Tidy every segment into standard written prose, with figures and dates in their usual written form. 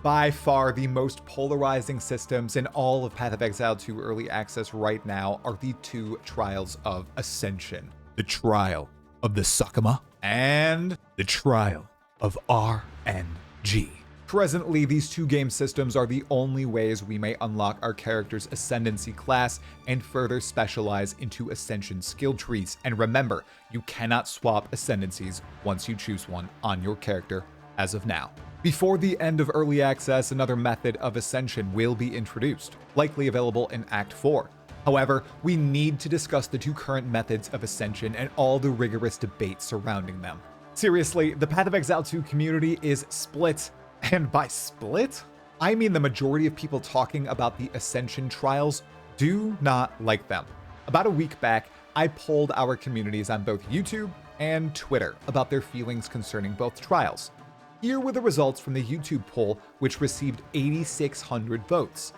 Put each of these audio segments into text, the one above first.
By far the most polarizing systems in all of Path of Exile 2 Early Access right now are the two trials of Ascension. The trial of the Sakama and the trial of RNG. Presently, these two game systems are the only ways we may unlock our character's ascendancy class and further specialize into Ascension skill trees. And remember, you cannot swap ascendancies once you choose one on your character as of now. Before the end of Early Access, another method of Ascension will be introduced, likely available in Act 4. However, we need to discuss the two current methods of Ascension and all the rigorous debate surrounding them. Seriously, the Path of Exile 2 community is split. And by split, I mean the majority of people talking about the Ascension trials do not like them. About a week back, I polled our communities on both YouTube and Twitter about their feelings concerning both trials. Here were the results from the YouTube poll, which received 8,600 votes.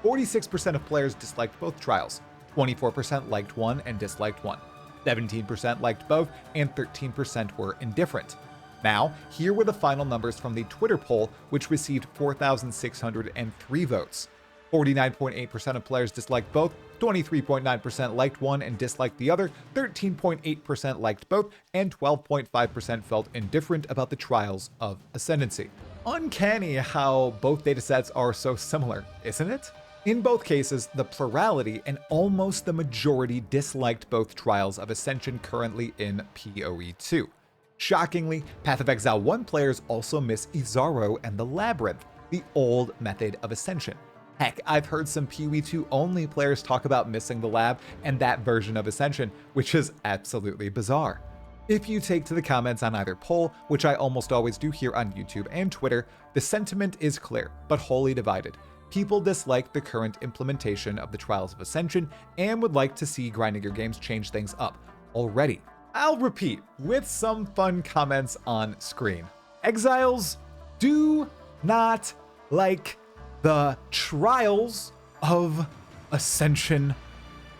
46% of players disliked both trials, 24% liked one and disliked one, 17% liked both, and 13% were indifferent. Now, here were the final numbers from the Twitter poll, which received 4,603 votes. 49.8% of players disliked both, 23.9% liked one and disliked the other, 13.8% liked both, and 12.5% felt indifferent about the trials of Ascendancy. Uncanny how both datasets are so similar, isn't it? In both cases, the plurality and almost the majority disliked both trials of Ascension currently in PoE2. Shockingly, Path of Exile 1 players also miss Izaro and the Labyrinth, the old method of Ascension. Heck, I've heard some PoE2 only players talk about missing the lab and that version of Ascension, which is absolutely bizarre. If you take to the comments on either poll, which I almost always do here on YouTube and Twitter, the sentiment is clear, but wholly divided. People dislike the current implementation of the Trials of Ascension and would like to see grinding your games change things up already. I'll repeat with some fun comments on screen. Exiles do not like the Trials of Ascension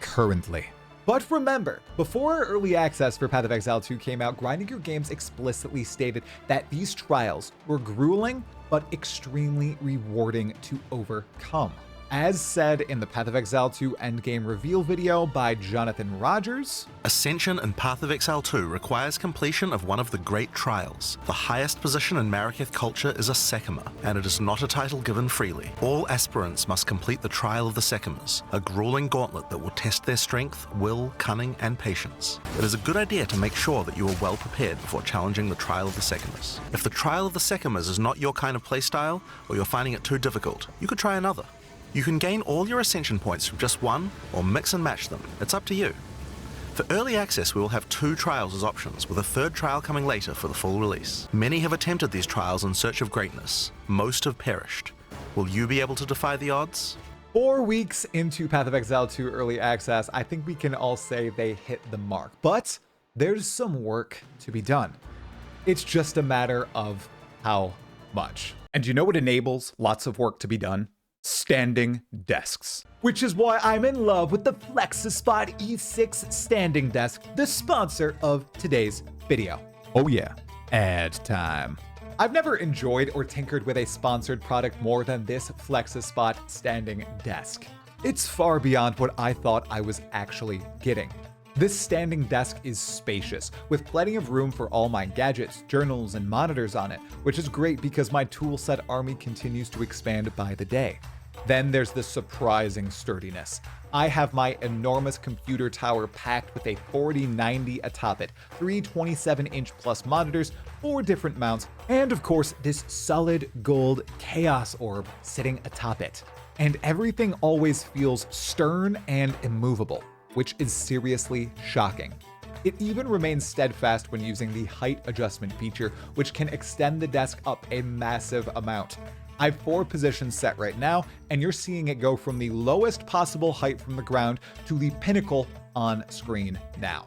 currently. But remember, before Early Access for Path of Exile 2 came out, Grinding Your Games explicitly stated that these trials were grueling but extremely rewarding to overcome. As said in the Path of Exile 2 Endgame reveal video by Jonathan Rogers, Ascension in Path of Exile 2 requires completion of one of the great trials. The highest position in Mariketh culture is a Sekima, and it is not a title given freely. All aspirants must complete the Trial of the Sekimas, a grueling gauntlet that will test their strength, will, cunning, and patience. It is a good idea to make sure that you are well prepared before challenging the Trial of the Sekimas. If the Trial of the Sekimas is not your kind of playstyle, or you're finding it too difficult, you could try another. You can gain all your Ascension points from just one, or mix and match them. It's up to you. For Early Access, we will have 2 trials as options, with a 3rd trial coming later for the full release. Many have attempted these trials in search of greatness. Most have perished. Will you be able to defy the odds? 4 weeks into Path of Exile 2 Early Access, I think we can all say they hit the mark. But there's some work to be done. It's just a matter of how much. And you know what enables lots of work to be done? Standing desks. Which is why I'm in love with the FlexiSpot E6 standing desk, the sponsor of today's video. Oh yeah, ad time. I've never enjoyed or tinkered with a sponsored product more than this FlexiSpot standing desk. It's far beyond what I thought I was actually getting. This standing desk is spacious, with plenty of room for all my gadgets, journals, and monitors on it, which is great because my toolset army continues to expand by the day. Then there's the surprising sturdiness. I have my enormous computer tower packed with a 4090 atop it, 3 27-inch plus monitors, 4 different mounts, and of course this solid gold chaos orb sitting atop it. And everything always feels stern and immovable, which is seriously shocking. It even remains steadfast when using the height adjustment feature, which can extend the desk up a massive amount. I have 4 positions set right now, and you're seeing it go from the lowest possible height from the ground to the pinnacle on screen now.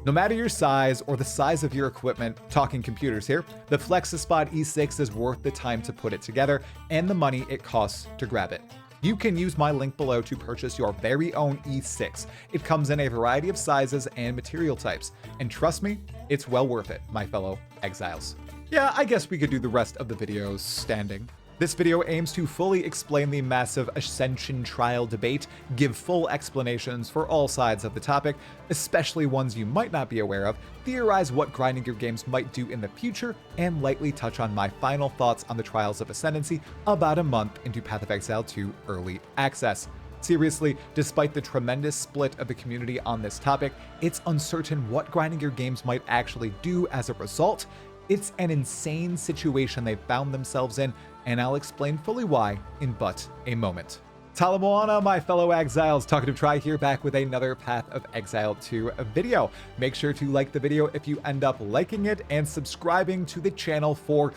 No matter your size or the size of your equipment, talking computers here, the FlexiSpot E6 is worth the time to put it together and the money it costs to grab it. You can use my link below to purchase your very own E6. It comes in a variety of sizes and material types, and trust me, it's well worth it, my fellow exiles. Yeah, I guess we could do the rest of the videos standing. This video aims to fully explain the massive Ascension trial debate, give full explanations for all sides of the topic, especially ones you might not be aware of, theorize what grinding your games might do in the future, and lightly touch on my final thoughts on the Trials of Ascendancy about a month into Path of Exile 2 Early Access. Seriously, despite the tremendous split of the community on this topic, it's uncertain what grinding your games might actually do as a result. It's an insane situation they've found themselves in, and I'll explain fully why in but a moment. Tala Moana, my fellow exiles, Talkative Try here, back with another Path of Exile 2 video. Make sure to like the video if you end up liking it, and subscribing to the channel for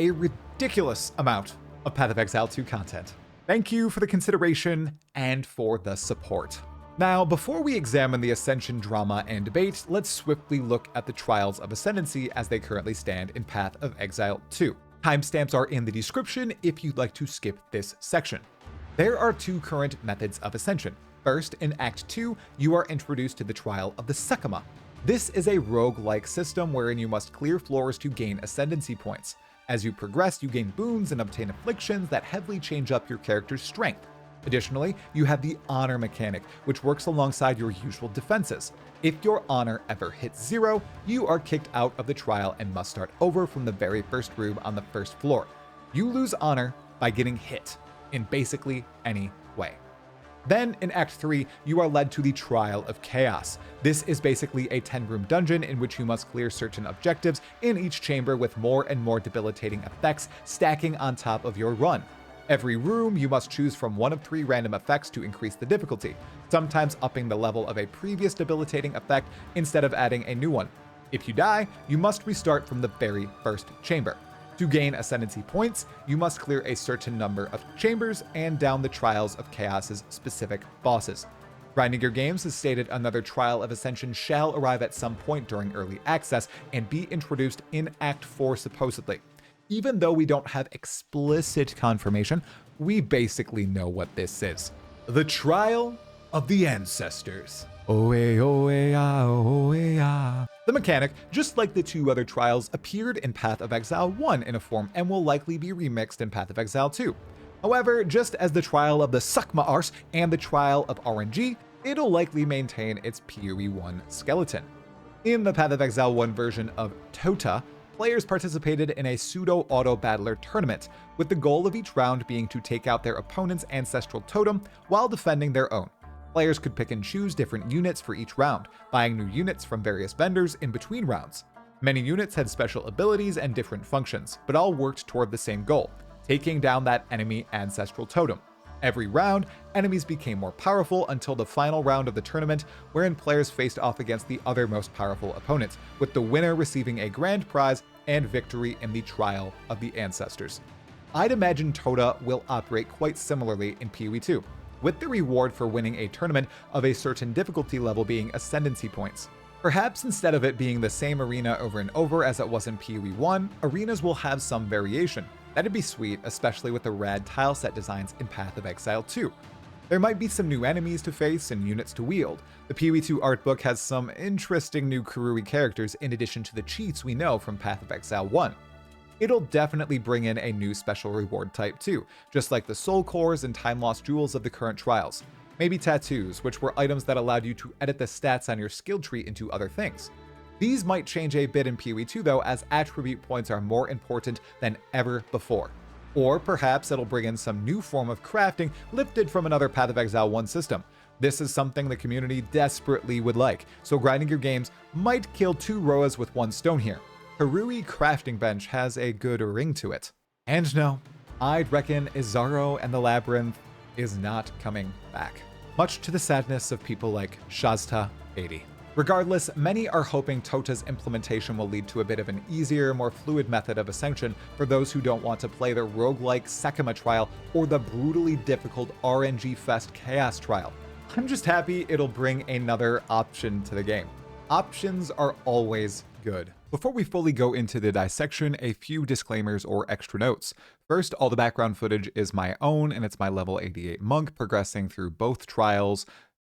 a ridiculous amount of Path of Exile 2 content. Thank you for the consideration and for the support. Now, before we examine the Ascension drama and debate, let's swiftly look at the Trials of Ascendancy as they currently stand in Path of Exile 2. Timestamps are in the description if you'd like to skip this section. There are two current methods of Ascension. First, in Act 2, you are introduced to the Trial of the Sakama. This is a roguelike system wherein you must clear floors to gain ascendancy points. As you progress, you gain boons and obtain afflictions that heavily change up your character's strength. Additionally, you have the honor mechanic, which works alongside your usual defenses. If your honor ever hits 0, you are kicked out of the trial and must start over from the very first room on the first floor. You lose honor by getting hit in basically any way. Then, in Act 3, you are led to the Trial of Chaos. This is basically a 10-room dungeon in which you must clear certain objectives in each chamber with more and more debilitating effects stacking on top of your run. Every room, you must choose from one of 3 random effects to increase the difficulty, sometimes upping the level of a previous debilitating effect instead of adding a new one. If you die, you must restart from the very first chamber. To gain ascendancy points, you must clear a certain number of chambers and down the Trials of Chaos's specific bosses. Grinding Your Games has stated another Trial of Ascension shall arrive at some point during early access and be introduced in Act 4 supposedly. Even though we don't have explicit confirmation, we basically know what this is. The Trial of the Ancestors. The mechanic, just like the 2 other trials, appeared in Path of Exile 1 in a form and will likely be remixed in Path of Exile 2. However, just as the Trial of the Sakama Ars and the Trial of RNG, it'll likely maintain its PoE 1 skeleton. In the Path of Exile 1 version of Tota, players participated in a pseudo-auto battler tournament, with the goal of each round being to take out their opponent's ancestral totem while defending their own. Players could pick and choose different units for each round, buying new units from various vendors in between rounds. Many units had special abilities and different functions, but all worked toward the same goal, taking down that enemy ancestral totem. Every round, enemies became more powerful until the final round of the tournament, wherein players faced off against the other most powerful opponents, with the winner receiving a grand prize and victory in the Trial of the Ancestors. I'd imagine Tota will operate quite similarly in PoE 2. With the reward for winning a tournament of a certain difficulty level being ascendancy points. Perhaps instead of it being the same arena over and over as it was in PoE 1, arenas will have some variation. That'd be sweet, especially with the rad tileset designs in Path of Exile 2. There might be some new enemies to face and units to wield. The PoE 2 art book has some interesting new Kurui characters in addition to the cheats we know from Path of Exile 1. It'll definitely bring in a new special reward type too, just like the soul cores and time lost jewels of the current trials. Maybe tattoos, which were items that allowed you to edit the stats on your skill tree into other things. These might change a bit in PoE 2 though, as attribute points are more important than ever before. Or perhaps it'll bring in some new form of crafting lifted from another Path of Exile 1 system. This is something the community desperately would like, so grinding your games might kill 2 Roas with 1 stone here. Kurui Crafting Bench has a good ring to it. And no, I'd reckon Izaro and the Labyrinth is not coming back, much to the sadness of people like Shazta80. Regardless, many are hoping Tota's implementation will lead to a bit of an easier, more fluid method of Ascension for those who don't want to play the roguelike Sakama trial or the brutally difficult RNG Fest Chaos trial. I'm just happy it'll bring another option to the game. Options are always good. Before we fully go into the dissection, a few disclaimers or extra notes. First, all the background footage is my own, and it's my level 88 monk progressing through both trials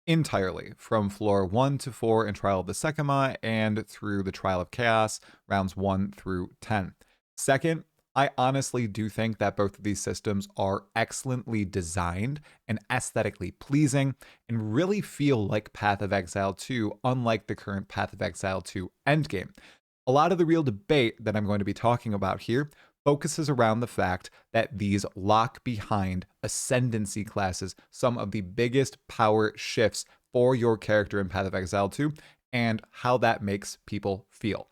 entirely, from floor 1 to 4 in Trial of the Sakama and through the Trial of Chaos, rounds 1 through 10. Second, I honestly do think that both of these systems are excellently designed and aesthetically pleasing and really feel like Path of Exile 2, unlike the current Path of Exile 2 endgame. A lot of the real debate that I'm going to be talking about here focuses around the fact that these lock behind ascendancy classes some of the biggest power shifts for your character in Path of Exile 2 and how that makes people feel.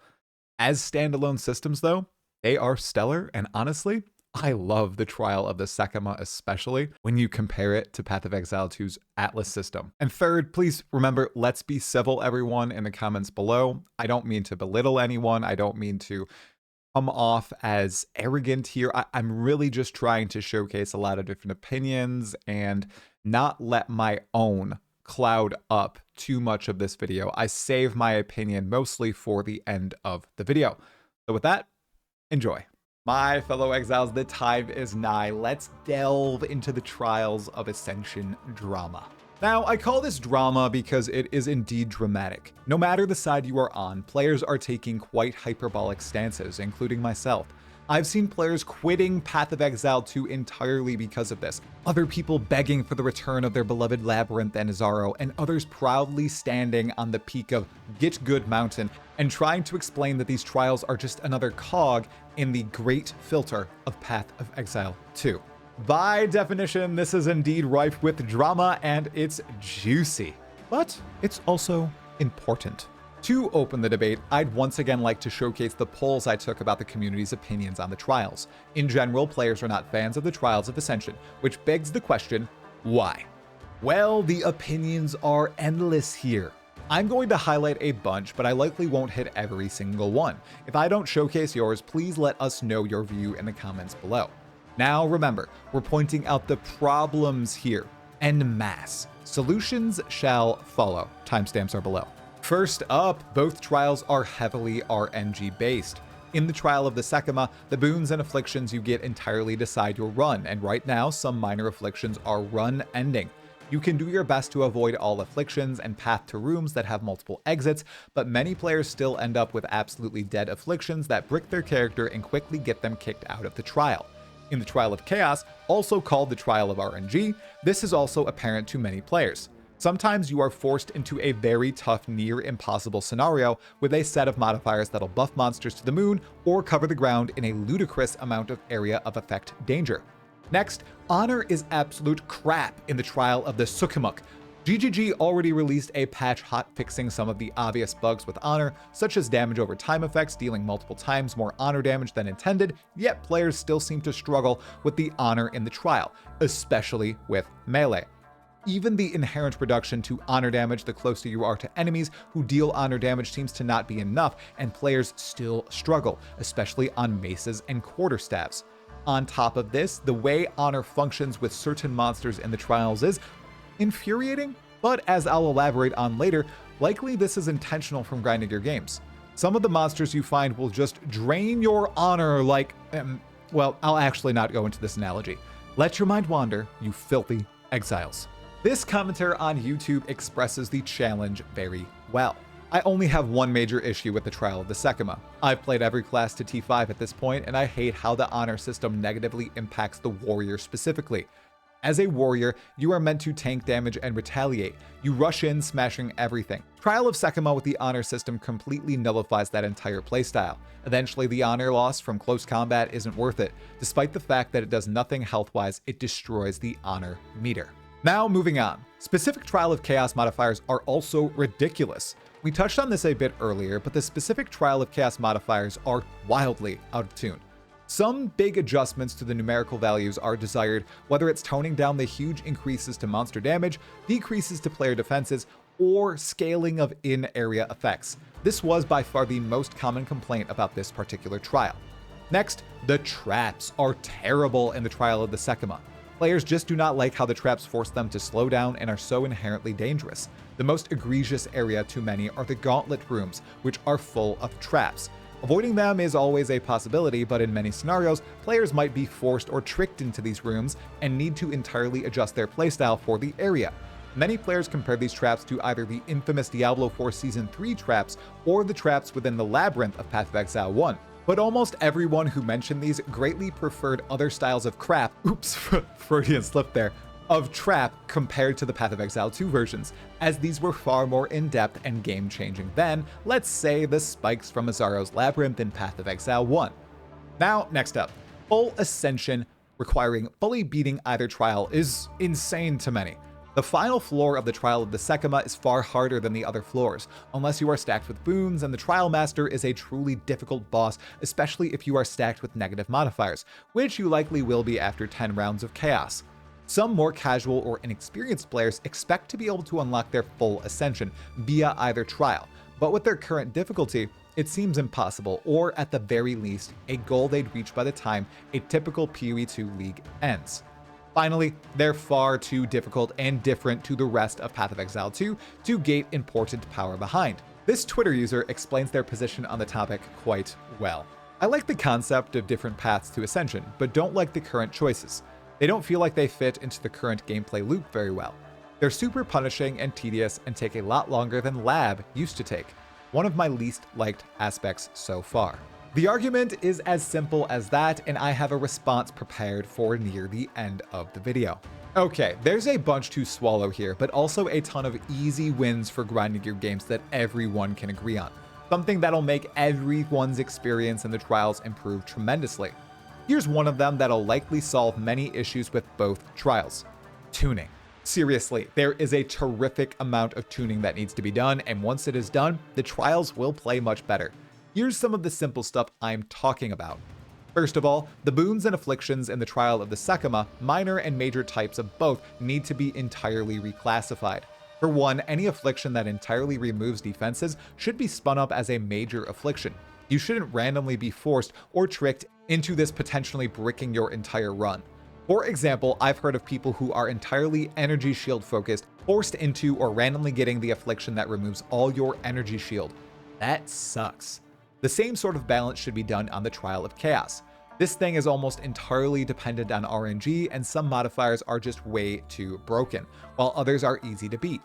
As standalone systems, though, they are stellar, and honestly, I love the Trial of the Sekima, especially when you compare it to Path of Exile 2's Atlas system. And third, please remember, let's be civil, everyone, in the comments below. I don't mean to belittle anyone. I don't mean to come off as arrogant here. I'm really just trying to showcase a lot of different opinions and not let my own cloud up too much of this video. I save my opinion mostly for the end of the video. So with that, enjoy. My fellow exiles, the time is nigh. Let's delve into the Trials of Ascension drama. Now, I call this drama because it is indeed dramatic. No matter the side you are on, players are taking quite hyperbolic stances, including myself. I've seen players quitting Path of Exile 2 entirely because of this, other people begging for the return of their beloved Labyrinth and Azaro, and others proudly standing on the peak of Get Good Mountain and trying to explain that these trials are just another cog in the great filter of Path of Exile 2. By definition, this is indeed rife with drama and it's juicy, but it's also important. To open the debate, I'd once again like to showcase the polls I took about the community's opinions on the trials. In general, players are not fans of the Trials of Ascension, which begs the question, why? Well, the opinions are endless here. I'm going to highlight a bunch, but I likely won't hit every single one. If I don't showcase yours, please let us know your view in the comments below. Now remember, we're pointing out the problems here, en masse. Solutions shall follow. Timestamps are below. First up, both trials are heavily RNG based. In the Trial of the Sekima, the boons and afflictions you get entirely decide your run, and right now some minor afflictions are run ending. You can do your best to avoid all afflictions and path to rooms that have multiple exits, but many players still end up with absolutely dead afflictions that brick their character and quickly get them kicked out of the trial. In the Trial of Chaos, also called the Trial of RNG, this is also apparent to many players. Sometimes you are forced into a very tough, near impossible scenario with a set of modifiers that'll buff monsters to the moon or cover the ground in a ludicrous amount of area of effect danger. Next, honor is absolute crap in the Trial of the Sekima. GGG already released a patch hotfixing some of the obvious bugs with honor, such as damage over time effects dealing multiple times more honor damage than intended, yet players still seem to struggle with the honor in the trial, especially with melee. Even the inherent reduction to honor damage the closer you are to enemies who deal honor damage seems to not be enough, and players still struggle, especially on maces and quarterstaffs. On top of this, the way honor functions with certain monsters in the trials is infuriating, but as I'll elaborate on later, likely this is intentional from grinding your games. Some of the monsters you find will just drain your honor like, well, I'll actually not go into this analogy. Let your mind wander, you filthy exiles. This commenter on YouTube expresses the challenge very well. I only have one major issue with the Trial of the Sekima. I've played every class to T5 at this point, and I hate how the honor system negatively impacts the warrior specifically. As a warrior, you are meant to tank damage and retaliate. You rush in, smashing everything. Trial of Sekima with the honor system completely nullifies that entire playstyle. Eventually, the honor loss from close combat isn't worth it. Despite the fact that it does nothing health-wise, it destroys the honor meter. Now moving on. Specific Trial of Chaos modifiers are also ridiculous. We touched on this a bit earlier, but the specific Trial of Chaos modifiers are wildly out of tune. Some big adjustments to the numerical values are desired, whether it's toning down the huge increases to monster damage, decreases to player defenses, or scaling of in-area effects. This was by far the most common complaint about this particular trial. Next, the traps are terrible in the Trial of the Sekima. Players just do not like how the traps force them to slow down and are so inherently dangerous. The most egregious area to many are the gauntlet rooms, which are full of traps. Avoiding them is always a possibility, but in many scenarios, players might be forced or tricked into these rooms and need to entirely adjust their playstyle for the area. Many players compare these traps to either the infamous Diablo 4 Season 3 traps or the traps within the Labyrinth of Path of Exile 1. But almost everyone who mentioned these greatly preferred other styles of crap, oops, Freudian slip there, of trap compared to the Path of Exile 2 versions, as these were far more in-depth and game-changing than, let's say, the spikes from Azara's Labyrinth in Path of Exile 1. Now, next up, full Ascension requiring fully beating either trial is insane to many. The final floor of the Trial of the Sekima is far harder than the other floors, unless you are stacked with boons, and the Trial Master is a truly difficult boss, especially if you are stacked with negative modifiers, which you likely will be after 10 rounds of Chaos. Some more casual or inexperienced players expect to be able to unlock their full Ascension via either trial, but with their current difficulty, it seems impossible, or at the very least, a goal they'd reach by the time a typical PoE 2 league ends. Finally, they're far too difficult and different to the rest of Path of Exile 2 to gate important power behind. This Twitter user explains their position on the topic quite well. I like the concept of different paths to Ascension, but don't like the current choices. They don't feel like they fit into the current gameplay loop very well. They're super punishing and tedious and take a lot longer than Lab used to take. One of my least liked aspects so far. The argument is as simple as that, and I have a response prepared for near the end of the video. Okay, there's a bunch to swallow here, but also a ton of easy wins for grinding your games that everyone can agree on. Something that'll make everyone's experience in the trials improve tremendously. Here's one of them that'll likely solve many issues with both trials. Tuning. Seriously, there is a terrific amount of tuning that needs to be done, and once it is done, the trials will play much better. Here's some of the simple stuff I'm talking about. First of all, the boons and afflictions in the Trial of the Sekima, minor and major types of both, need to be entirely reclassified. For one, any affliction that entirely removes defenses should be spun up as a major affliction. You shouldn't randomly be forced or tricked into this potentially bricking your entire run. For example, I've heard of people who are entirely energy shield focused, forced into or randomly getting the affliction that removes all your energy shield. That sucks. The same sort of balance should be done on the Trial of Chaos. This thing is almost entirely dependent on RNG, and some modifiers are just way too broken, while others are easy to beat.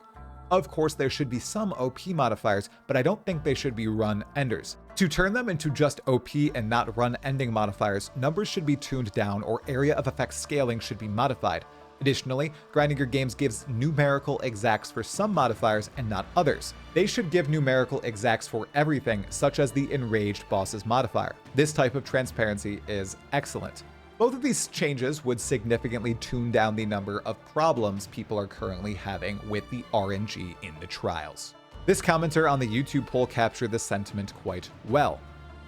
Of course, there should be some OP modifiers, but I don't think they should be run enders. To turn them into just OP and not run ending modifiers, numbers should be tuned down or area of effect scaling should be modified. Additionally, grinding your games gives numerical exacts for some modifiers and not others. They should give numerical exacts for everything, such as the enraged boss's modifier. This type of transparency is excellent. Both of these changes would significantly tune down the number of problems people are currently having with the RNG in the trials. This commenter on the YouTube poll captured this sentiment quite well.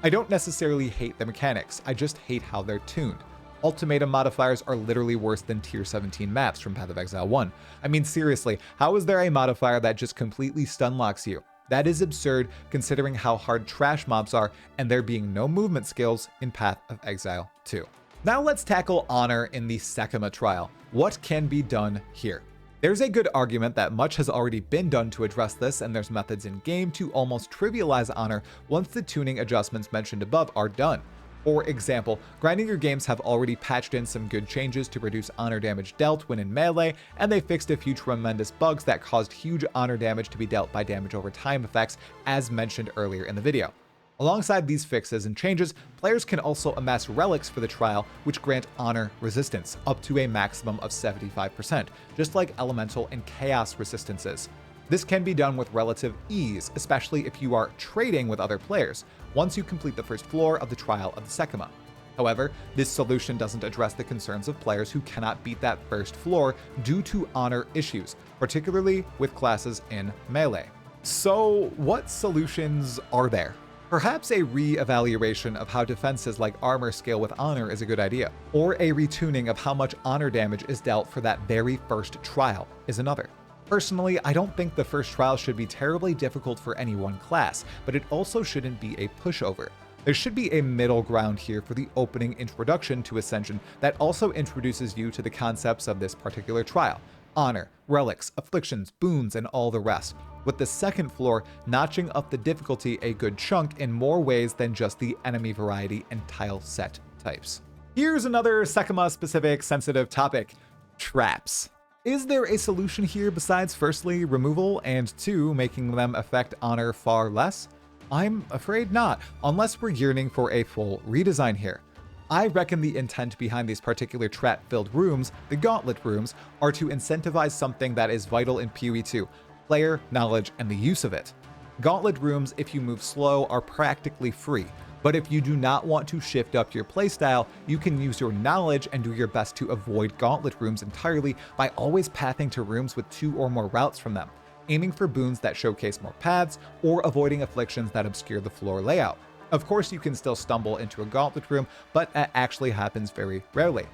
I don't necessarily hate the mechanics, I just hate how they're tuned. Ultimatum modifiers are literally worse than tier 17 maps from Path of Exile 1. I mean, seriously, how is there a modifier that just completely stun locks you? That is absurd considering how hard trash mobs are and there being no movement skills in Path of Exile 2. Now let's tackle honor in the Sekima trial. What can be done here? There's a good argument that much has already been done to address this, and there's methods in game to almost trivialize honor once the tuning adjustments mentioned above are done. For example, grinding your games have already patched in some good changes to reduce honor damage dealt when in melee, and they fixed a few tremendous bugs that caused huge honor damage to be dealt by damage over time effects, as mentioned earlier in the video. Alongside these fixes and changes, players can also amass relics for the trial, which grant honor resistance, up to a maximum of 75%, just like elemental and chaos resistances. This can be done with relative ease, especially if you are trading with other players, once you complete the first floor of the Trial of the Sekima. However, this solution doesn't address the concerns of players who cannot beat that first floor due to honor issues, particularly with classes in melee. So, what solutions are there? Perhaps a re-evaluation of how defenses like armor scale with honor is a good idea, or a retuning of how much honor damage is dealt for that very first trial is another. Personally, I don't think the first trial should be terribly difficult for any one class, but it also shouldn't be a pushover. There should be a middle ground here for the opening introduction to Ascension that also introduces you to the concepts of this particular trial: honor, relics, afflictions, boons, and all the rest, with the second floor notching up the difficulty a good chunk in more ways than just the enemy variety and tile set types. Here's another Sekima-specific sensitive topic: traps. Is there a solution here besides firstly removal and two, making them affect honor far less? I'm afraid not, unless we're yearning for a full redesign here. I reckon the intent behind these particular trap-filled rooms, the Gauntlet rooms, are to incentivize something that is vital in PoE 2, player knowledge and the use of it. Gauntlet rooms, if you move slow, are practically free, but if you do not want to shift up your playstyle, you can use your knowledge and do your best to avoid Gauntlet rooms entirely by always pathing to rooms with 2 or more routes from them, aiming for boons that showcase more paths, or avoiding afflictions that obscure the floor layout. Of course, you can still stumble into a Gauntlet room, but that actually happens very rarely.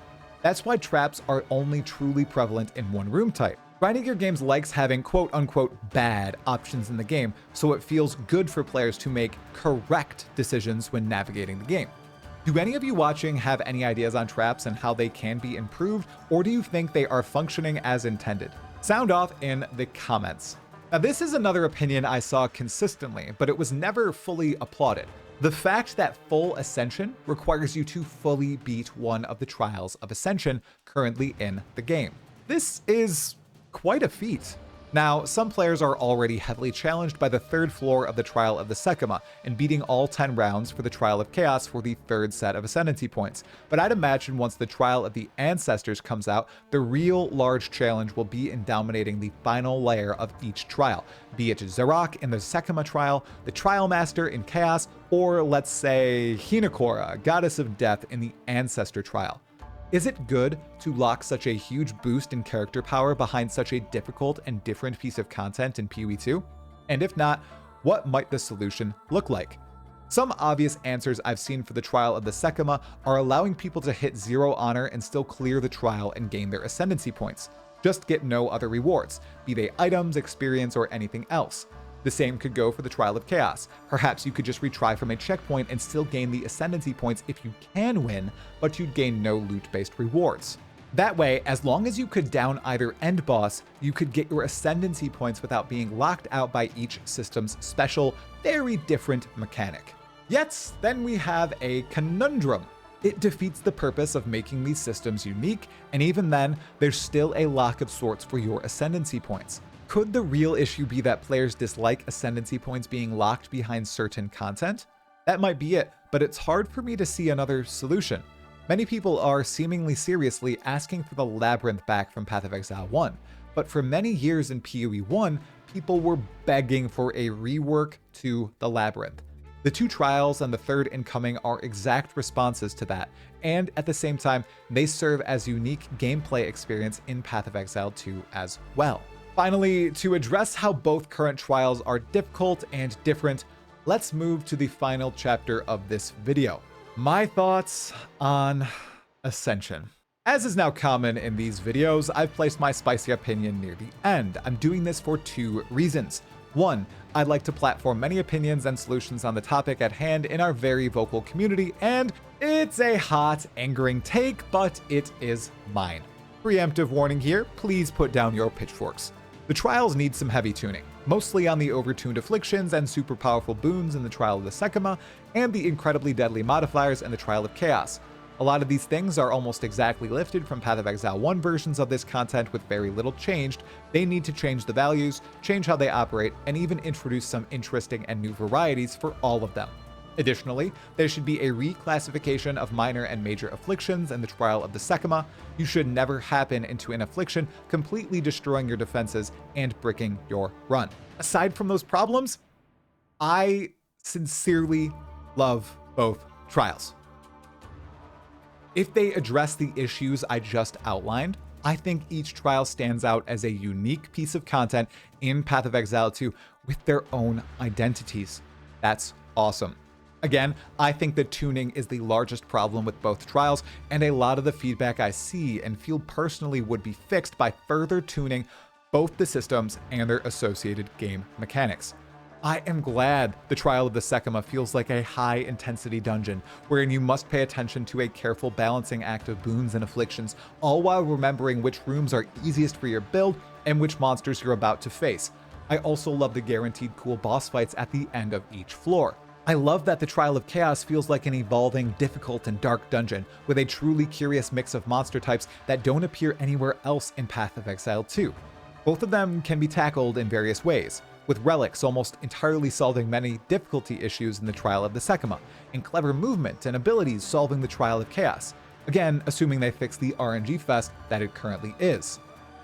That's why traps are only truly prevalent in one room type. Grinding Gear Games likes having quote-unquote bad options in the game, so it feels good for players to make correct decisions when navigating the game. Do any of you watching have any ideas on traps and how they can be improved, or do you think they are functioning as intended? Sound off in the comments. Now, this is another opinion I saw consistently, but it was never fully applauded. The fact that full Ascension requires you to fully beat one of the Trials of Ascension currently in the game. This is quite a feat. Now, some players are already heavily challenged by the 3rd floor of the Trial of the Sekima and beating all 10 rounds for the Trial of Chaos for the 3rd set of Ascendancy points, but I'd imagine once the Trial of the Ancestors comes out, the real large challenge will be in dominating the final layer of each trial, be it Zarok in the Sekima Trial, the Trial Master in Chaos, or let's say Hinekora, Goddess of Death in the Ancestor Trial. Is it good to lock such a huge boost in character power behind such a difficult and different piece of content in PoE 2? And if not, what might the solution look like? Some obvious answers I've seen for the Trial of the Sekima are allowing people to hit 0 honor and still clear the trial and gain their ascendancy points. Just get no other rewards, be they items, experience, or anything else. The same could go for the Trial of Chaos. Perhaps you could just retry from a checkpoint and still gain the ascendancy points if you can win, but you'd gain no loot-based rewards. That way, as long as you could down either end boss, you could get your ascendancy points without being locked out by each system's special, very different mechanic. Yet, then we have a conundrum. It defeats the purpose of making these systems unique, and even then, there's still a lock of sorts for your ascendancy points. Could the real issue be that players dislike ascendancy points being locked behind certain content? That might be it, but it's hard for me to see another solution. Many people are seemingly seriously asking for the Labyrinth back from Path of Exile 1, but for many years in PoE 1, people were begging for a rework to the Labyrinth. The 2 trials and the 3rd incoming are exact responses to that, and at the same time, they serve as unique gameplay experience in Path of Exile 2 as well. Finally, to address how both current trials are difficult and different, let's move to the final chapter of this video. My thoughts on Ascension. As is now common in these videos, I've placed my spicy opinion near the end. I'm doing this for 2 reasons. 1, I'd like to platform many opinions and solutions on the topic at hand in our very vocal community, and it's a hot, angering take, but it is mine. Preemptive warning here, please put down your pitchforks. The trials need some heavy tuning, mostly on the overtuned afflictions and super powerful boons in the Trial of the Sekima, and the incredibly deadly modifiers in the Trial of Chaos. A lot of these things are almost exactly lifted from Path of Exile 1 versions of this content with very little changed. They need to change the values, change how they operate, and even introduce some interesting and new varieties for all of them. Additionally, there should be a reclassification of minor and major afflictions in the Trial of the Sekima. You should never happen into an affliction, completely destroying your defenses and bricking your run. Aside from those problems, I sincerely love both trials. If they address the issues I just outlined, I think each trial stands out as a unique piece of content in Path of Exile 2 with their own identities. That's awesome. Again, I think the tuning is the largest problem with both trials, and a lot of the feedback I see and feel personally would be fixed by further tuning both the systems and their associated game mechanics. I am glad the Trial of the Sekima feels like a high-intensity dungeon, wherein you must pay attention to a careful balancing act of boons and afflictions, all while remembering which rooms are easiest for your build and which monsters you're about to face. I also love the guaranteed cool boss fights at the end of each floor. I love that the Trial of Chaos feels like an evolving, difficult, and dark dungeon, with a truly curious mix of monster types that don't appear anywhere else in Path of Exile 2. Both of them can be tackled in various ways, with relics almost entirely solving many difficulty issues in the Trial of the Sekima, and clever movement and abilities solving the Trial of Chaos. Again, assuming they fix the RNG fest that it currently is.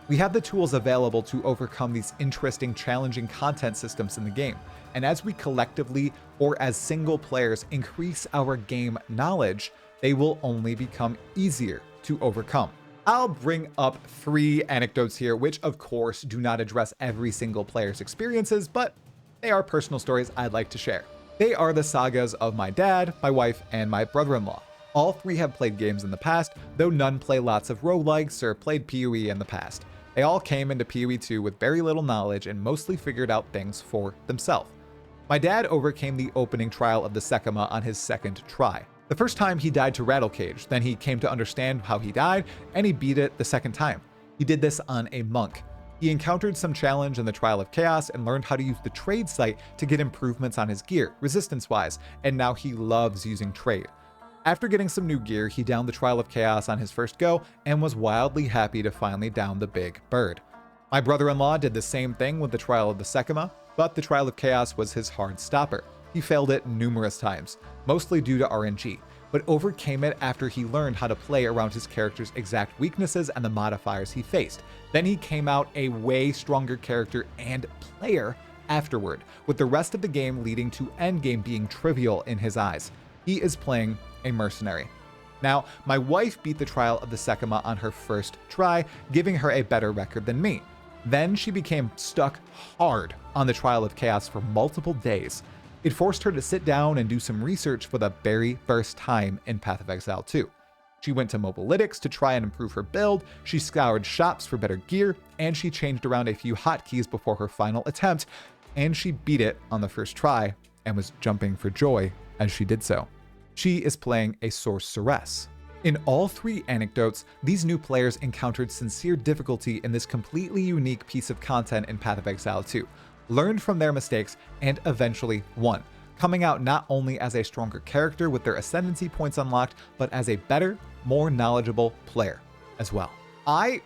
We have the tools available to overcome these interesting, challenging content systems in the game, and as we collectively or as single players increase our game knowledge, they will only become easier to overcome. I'll bring up 3 anecdotes here, which of course do not address every single player's experiences, but they are personal stories I'd like to share. They are the sagas of my dad, my wife, and my brother-in-law. All 3 have played games in the past, though none play lots of roguelikes or played PoE in the past. They all came into PoE 2 with very little knowledge and mostly figured out things for themselves. My dad overcame the opening trial of the Sekima on his 2nd try. The first time he died to Rattlecage, then he came to understand how he died, and he beat it the 2nd time. He did this on a monk. He encountered some challenge in the Trial of Chaos and learned how to use the trade site to get improvements on his gear, resistance-wise, and now he loves using trade. After getting some new gear, he downed the Trial of Chaos on his first go and was wildly happy to finally down the big bird. My brother-in-law did the same thing with the Trial of the Sekima, but the Trial of Chaos was his hard stopper. He failed it numerous times, mostly due to RNG, but overcame it after he learned how to play around his character's exact weaknesses and the modifiers he faced. Then he came out a way stronger character and player afterward, with the rest of the game leading to endgame being trivial in his eyes. He is playing a mercenary. Now, my wife beat the Trial of the Sekima on her first try, giving her a better record than me. Then she became stuck hard on the Trial of Chaos for multiple days. It forced her to sit down and do some research for the very first time in Path of Exile 2. She went to Mobalytics to try and improve her build, she scoured shops for better gear, and she changed around a few hotkeys before her final attempt, and she beat it on the first try and was jumping for joy as she did so. She is playing a sorceress. In all 3 anecdotes, these new players encountered sincere difficulty in this completely unique piece of content in Path of Exile 2, learned from their mistakes, and eventually won, coming out not only as a stronger character with their ascendancy points unlocked, but as a better, more knowledgeable player as well. I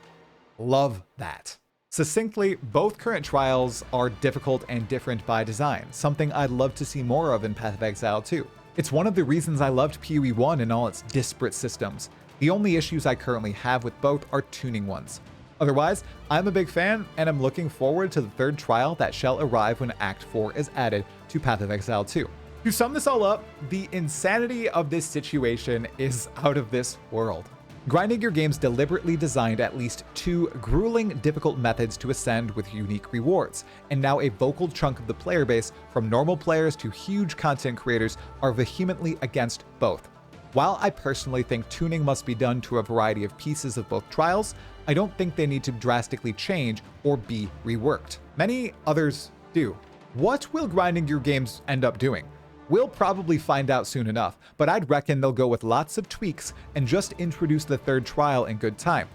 love that. Succinctly, both current trials are difficult and different by design, something I'd love to see more of in Path of Exile 2. It's one of the reasons I loved PoE 1 and all its disparate systems. The only issues I currently have with both are tuning ones. Otherwise, I'm a big fan, and I'm looking forward to the 3rd trial that shall arrive when Act 4 is added to Path of Exile 2. To sum this all up, the insanity of this situation is out of this world. Grinding Your Games deliberately designed at least 2 grueling, difficult methods to ascend with unique rewards, and now a vocal chunk of the player base, from normal players to huge content creators, are vehemently against both. While I personally think tuning must be done to a variety of pieces of both trials, I don't think they need to drastically change or be reworked. Many others do. What will Grinding Your Games end up doing? We'll probably find out soon enough, but I'd reckon they'll go with lots of tweaks and just introduce the 3rd trial in good time.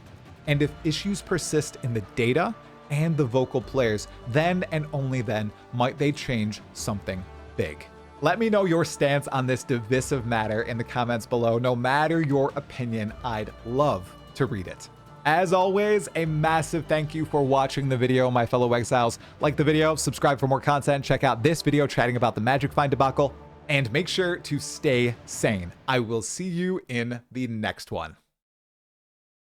And if issues persist in the data and the vocal players, then and only then might they change something big. Let me know your stance on this divisive matter in the comments below. No matter your opinion, I'd love to read it. As always, a massive thank you for watching the video, my fellow exiles. Like the video, subscribe for more content, check out this video chatting about the Magic Find debacle, and make sure to stay sane. I will see you in the next one.